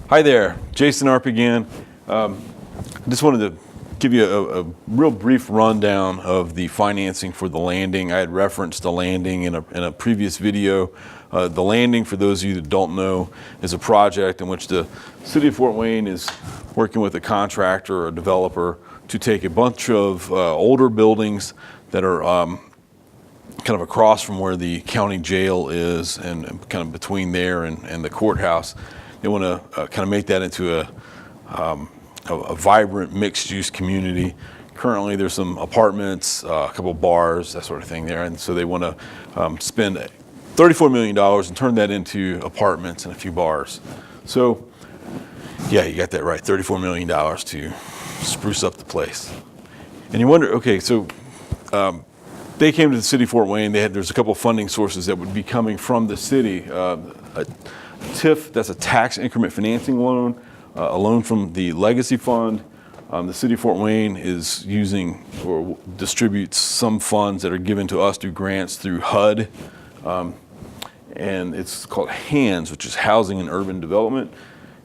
Hi there, Jason Arp again. Just wanted to give you a real brief rundown of the financing for the landing. I had referenced the landing in a previous video. The landing, for those of you that don't know, is a project in which the City of Fort Wayne is working with a contractor or a developer to take a bunch of older buildings that are kind of across from where the county jail is and kind of between there and the courthouse. They want to kind of make that into a vibrant mixed-use community. Currently, there's some apartments, a couple of bars, that sort of thing there, and so they want to spend $34 million and turn that into apartments and a few bars. So, yeah, you got that right, $34 million to spruce up the place. And you wonder, okay, so they came to the City of Fort Wayne. There's a couple of funding sources that would be coming from the city. TIF, that's a tax increment financing loan, a loan from the Legacy Fund. The City of Fort Wayne is using or distributes some funds that are given to us through grants through HUD. And it's called HANDS, which is Housing and Urban Development.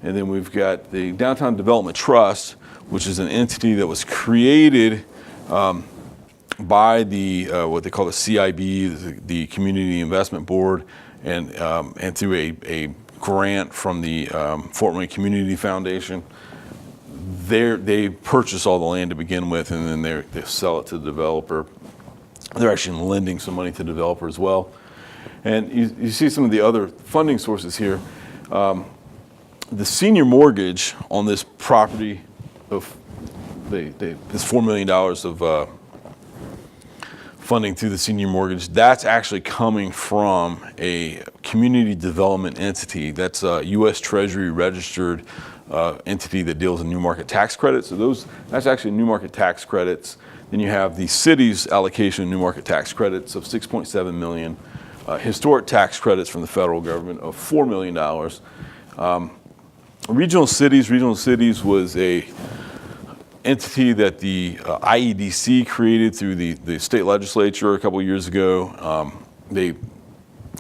And then we've got the Downtown Development Trust, which is an entity that was created by the what they call the CIB, the Community Investment Board, and through a grant from the Fort Wayne Community Foundation. They purchase all the land to begin with, and then they sell it to the developer. They're actually lending some money to the developer as well. And you see some of the other funding sources here. The senior mortgage on this property of this $4 million of funding through the senior mortgage, that's actually coming from a community development entity. That's a U.S. Treasury registered entity that deals in new market tax credits. So that's actually new market tax credits. Then you have the city's allocation of new market tax credits of $6.7 million, historic tax credits from the federal government of $4 million. Regional cities was a entity that the IEDC created through the state legislature a couple of years ago. They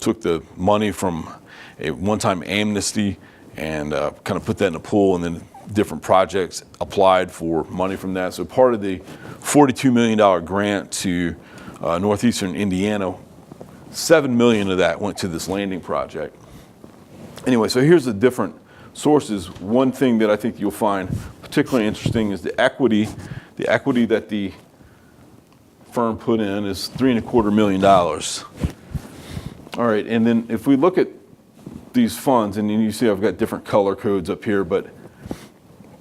took the money from a one-time amnesty and kind of put that in a pool, and then different projects applied for money from that. So part of the $42 million grant to Northeastern Indiana, $7 million of that went to this landing project. Anyway, so here's the different sources. One thing that I think you'll find particularly interesting is the equity. The equity that the firm put in is $3.25 million. All right, and then if we look at these funds, and you see I've got different color codes up here, but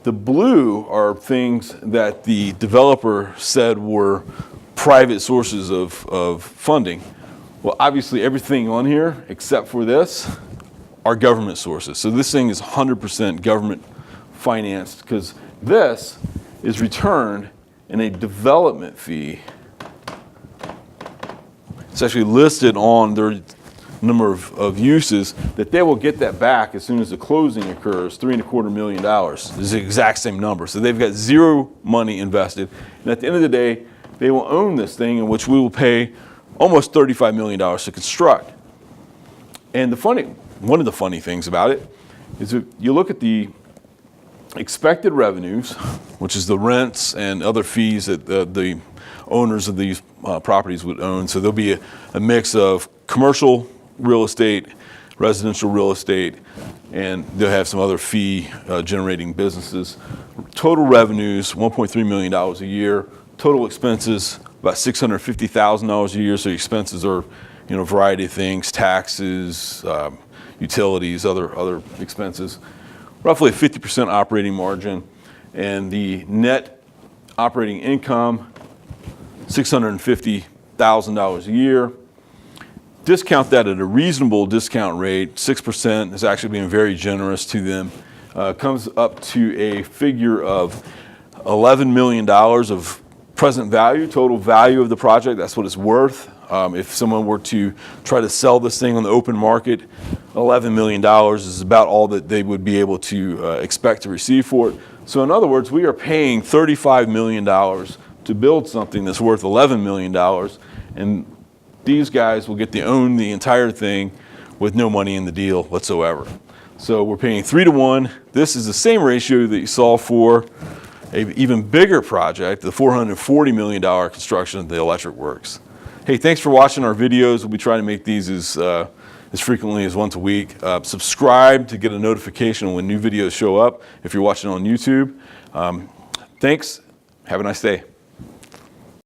the blue are things that the developer said were private sources of funding. Well, obviously everything on here except for this are government sources. So this thing is 100% government financed, because this is returned in a development fee. It's actually listed on their number of uses that they will get that back as soon as the closing occurs. $3.25 million is the exact same number. So they've got zero money invested. And at the end of the day, they will own this thing, in which we will pay almost $35 million to construct. And one of the funny things about it is if you look at the expected revenues, which is the rents and other fees that the owners of these properties would own. So there'll be a mix of commercial real estate, residential real estate, and they'll have some other fee generating businesses. Total revenues, $1.3 million a year. Total expenses, about $650,000 a year. So expenses are, a variety of things: taxes, utilities, other expenses. Roughly a 50% operating margin, and the net operating income, $650,000 a year. Discount that at a reasonable discount rate, 6% is actually being very generous to them. Comes up to a figure of $11 million of present value, total value of the project. That's what it's worth. If someone were to try to sell this thing on the open market, $11 million is about all that they would be able to expect to receive for it. So in other words, we are paying $35 million to build something that's worth $11 million, and these guys will get to own the entire thing with no money in the deal whatsoever. So we're paying 3 to 1. This is the same ratio that you saw for an even bigger project, the $440 million construction of the electric works. Hey, thanks for watching our videos. We'll be trying to make these as frequently as once a week. Subscribe to get a notification when new videos show up if you're watching on YouTube. Thanks. Have a nice day.